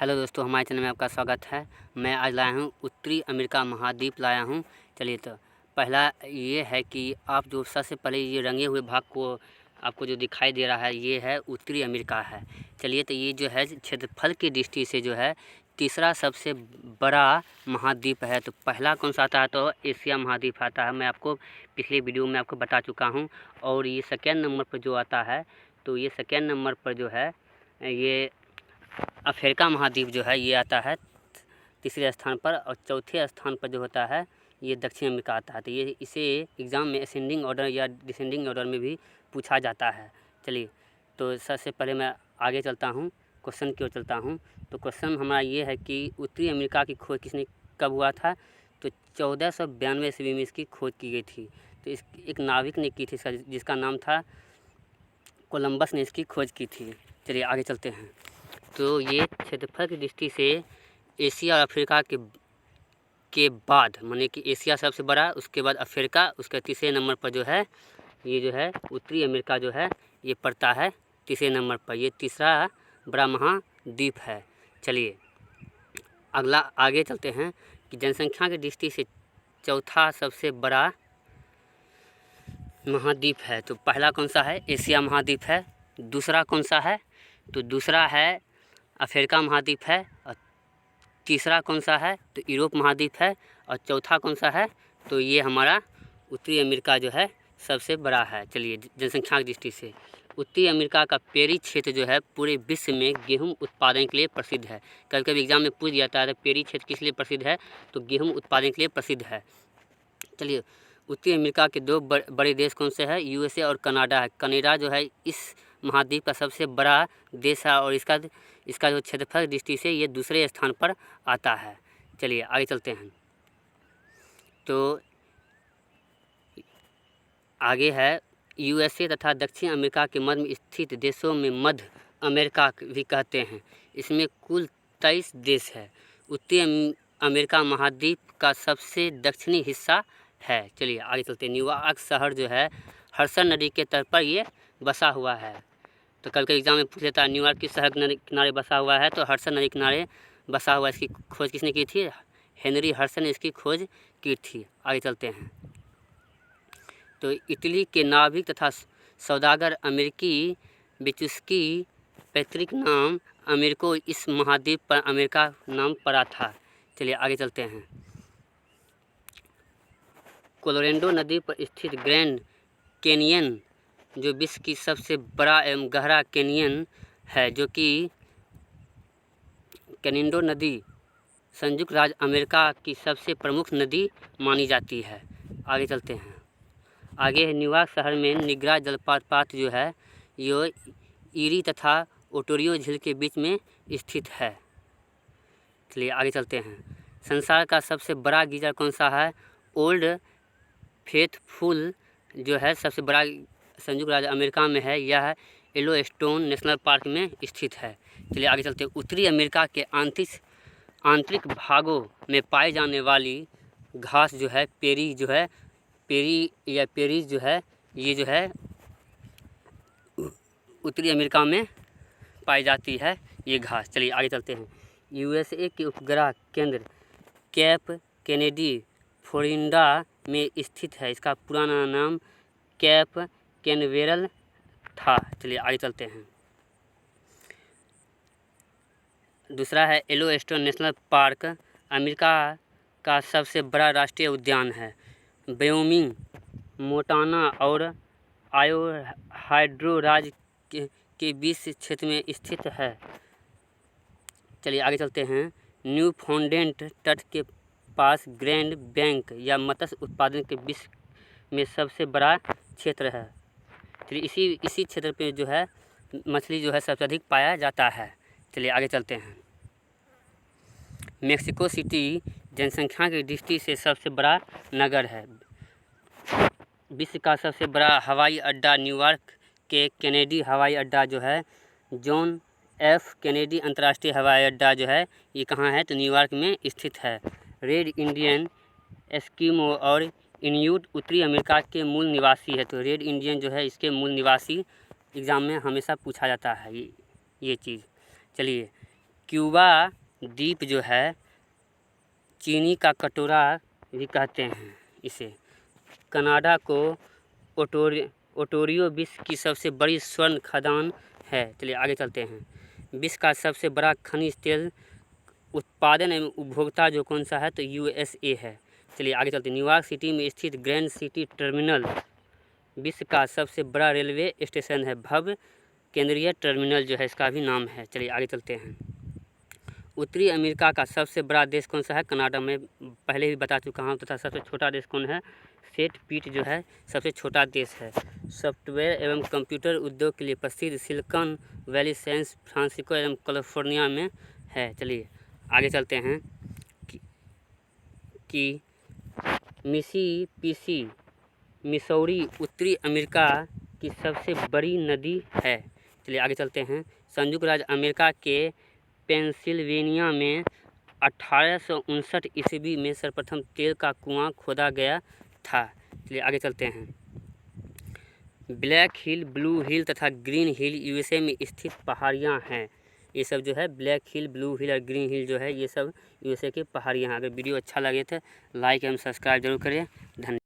Hello दोस्तों, हमारे channel में आपका स्वागत है। मैं आज लाया हूँ उत्तरी अमेरिका महाद्वीप लाया हूँ। चलिए, तो पहला ये है कि आप जो सबसे पहले ये रंगे हुए भाग को आपको जो दिखाई दे रहा है, ये है उत्तरी अमेरिका है। चलिए, तो ये जो है क्षेत्रफल की दृष्टि से जो है तीसरा सबसे बड़ा महाद्वीप है। तो पहला कौन सा आता है? तो एशिया महाद्वीप आता है। मैं आपको पिछले वीडियो में आपको बता चुका हूँ। और ये सेकेंड नंबर पर जो आता है, तो ये सेकेंड नंबर पर जो है ये अफ्रीका महाद्वीप जो है ये आता है तीसरे स्थान पर। और चौथे स्थान पर जो होता है ये दक्षिण अमेरिका आता है। तो ये इसे एग्ज़ाम में असेंडिंग ऑर्डर या डिसेंडिंग ऑर्डर में भी पूछा जाता है। चलिए, तो सबसे पहले मैं आगे चलता हूँ, क्वेश्चन की ओर चलता हूँ। तो क्वेश्चन हमारा ये है कि उत्तरी अमेरिका की खोज किसने कब हुआ था? तो 1492 ईस्वी में इसकी खोज की गई थी। तो इस एक नाविक ने की थी जिसका नाम था कोलंबस ने इसकी खोज की थी। चलिए आगे चलते हैं। तो ये क्षेत्रफल की दृष्टि से एशिया और अफ्रीका के बाद, माने कि एशिया सबसे बड़ा, उसके बाद अफ्रीका, उसके तीसरे नंबर पर जो है ये जो है उत्तरी अमेरिका जो है ये पड़ता है तीसरे नंबर पर। ये तीसरा बड़ा महाद्वीप है। चलिए अगला आगे चलते हैं कि जनसंख्या की दृष्टि से चौथा सबसे बड़ा महाद्वीप है। तो पहला कौन सा है? एशिया महाद्वीप है। दूसरा कौन सा है? तो दूसरा है अफ्रीका महाद्वीप है। और तीसरा कौन सा है? तो यूरोप महाद्वीप है। और चौथा कौन सा है? तो ये हमारा उत्तरी अमेरिका जो है सबसे बड़ा है। चलिए, जनसंख्या की दृष्टि से उत्तरी अमेरिका का पेरी क्षेत्र जो है पूरे विश्व में गेहूं उत्पादन के लिए प्रसिद्ध है। कभी कभी एग्जाम में पूछ जाता है तो पेरी क्षेत्र किस लिए प्रसिद्ध है? तो गेहूं उत्पादन के लिए प्रसिद्ध है। चलिए, उत्तरी अमेरिका के दो बड़े देश कौन से हैं? यूएसए और कनाडा है। कनाडा जो है इस महाद्वीप का सबसे बड़ा देश है और इसका जो क्षेत्रफल दृष्टि से ये दूसरे स्थान पर आता है। चलिए आगे चलते हैं। तो आगे है यूएसए तथा दक्षिण अमेरिका के मध्य में स्थित देशों में मध्य अमेरिका भी कहते हैं। इसमें कुल 23 देश है। उत्तरी अमेरिका महाद्वीप का सबसे दक्षिणी हिस्सा है। चलिए आगे चलते हैं। न्यूयॉर्क शहर जो है हडसन नदी के तट पर ये बसा हुआ है। तो कभी कभी एग्जाम में पूछ लेता है न्यूयॉर्क किस शहर के किनारे बसा हुआ है? तो हडसन नदी किनारे बसा हुआ। इसकी खोज किसने की थी? हेनरी हडसन ने इसकी खोज की थी। आगे चलते हैं। तो इटली के नाविक तथा सौदागर अमेरिकी वेस्पुस्की पैतृक नाम अमेरिको इस महाद्वीप पर अमेरिका नाम पड़ा था। चलिए आगे चलते हैं। कोलोराडो नदी पर स्थित ग्रैंड कैनियन जो विश्व की सबसे बड़ा एवं गहरा कैनियन है, जो कि कैनिंडो नदी संयुक्त राज्य अमेरिका की सबसे प्रमुख नदी मानी जाती है। आगे चलते हैं। आगे है न्यूयॉर्क शहर में निग्रा जलप्रपात जो है ये ईरी तथा ओंटारियो झील के बीच में स्थित है। चलिए आगे चलते हैं। संसार का सबसे बड़ा गीजर कौन सा है? ओल्ड फेथफुल जो है सबसे बड़ा संयुक्त राज्य अमेरिका में है। यह येलोस्टोन नेशनल पार्क में स्थित है। चलिए आगे चलते हैं। उत्तरी अमेरिका के आंतरिक भागों में पाई जाने वाली घास जो है पेरीज जो है ये जो है उत्तरी अमेरिका में पाई जाती है ये घास। चलिए आगे चलते हैं। यूएसए के उपग्रह केंद्र कैप केनेडी फ्लोरिडा में स्थित है। इसका पुराना नाम कैप कैनवेरल था। चलिए आगे चलते हैं। दूसरा है येलोस्टोन नेशनल पार्क अमेरिका का सबसे बड़ा राष्ट्रीय उद्यान है। वायोमिंग, मोंटाना और आयोडाहो राज्य के बीच क्षेत्र में स्थित है। चलिए आगे चलते हैं। न्यूफाउंडलैंड तट के पास ग्रैंड बैंक या मत्स्य उत्पादन के विश्व में सबसे बड़ा क्षेत्र है। चलिए इसी क्षेत्र पे जो है मछली जो है सबसे अधिक पाया जाता है। चलिए आगे चलते हैं। मेक्सिको सिटी जनसंख्या की दृष्टि से सबसे बड़ा नगर है। विश्व का सबसे बड़ा हवाई अड्डा न्यूयॉर्क के केनेडी हवाई अड्डा जो है जॉन एफ केनेडी अंतर्राष्ट्रीय हवाई अड्डा जो है ये कहाँ है? तो न्यूयॉर्क में स्थित है। रेड इंडियन, एस्किमो और इन्यूट उत्तरी अमेरिका के मूल निवासी है। तो रेड इंडियन जो है इसके मूल निवासी एग्ज़ाम में हमेशा पूछा जाता है ये चीज़। चलिए, क्यूबा द्वीप जो है चीनी का कटोरा भी कहते हैं इसे। कनाडा को ओंटारियो विश्व की सबसे बड़ी स्वर्ण खदान है। चलिए आगे चलते हैं। विश्व का सबसे बड़ा खनिज तेल उत्पादन एवं उपभोक्ता जो कौन सा है, तो USA है। चलिए आगे चलते हैं। न्यूयॉर्क सिटी में स्थित ग्रैंड सिटी टर्मिनल विश्व का सबसे बड़ा रेलवे स्टेशन है। भव्य केंद्रीय टर्मिनल जो है इसका भी नाम है। चलिए आगे चलते हैं। उत्तरी अमेरिका का सबसे बड़ा देश कौन सा है? कनाडा। में पहले भी बता चुका हूँ। तथा सबसे छोटा देश कौन है? सेंट पीट जो है सबसे छोटा देश है। सॉफ्टवेयर एवं कंप्यूटर उद्योग के लिए प्रसिद्ध सिलिकॉन वैली सैन फ्रांसिस्को एवं कैलिफोर्निया में है। चलिए आगे चलते हैं कि मिसिसिपी मिसौरी उत्तरी अमेरिका की सबसे बड़ी नदी है। चलिए आगे चलते हैं। संयुक्त राज्य अमेरिका के पेंसिल्वेनिया में 1859 ईस्वी में सर्वप्रथम तेल का कुआं खोदा गया था। चलिए आगे चलते हैं। ब्लैक हिल, ब्लू हिल तथा ग्रीन हिल USA में स्थित पहाड़ियाँ हैं। ये सब जो है ब्लैक हिल, ब्लू हिल और ग्रीन हिल जो है ये सब USA की पहाड़ियाँ हैं। अगर वीडियो अच्छा लगे तो लाइक एवं सब्सक्राइब जरूर करें। धन्यवाद।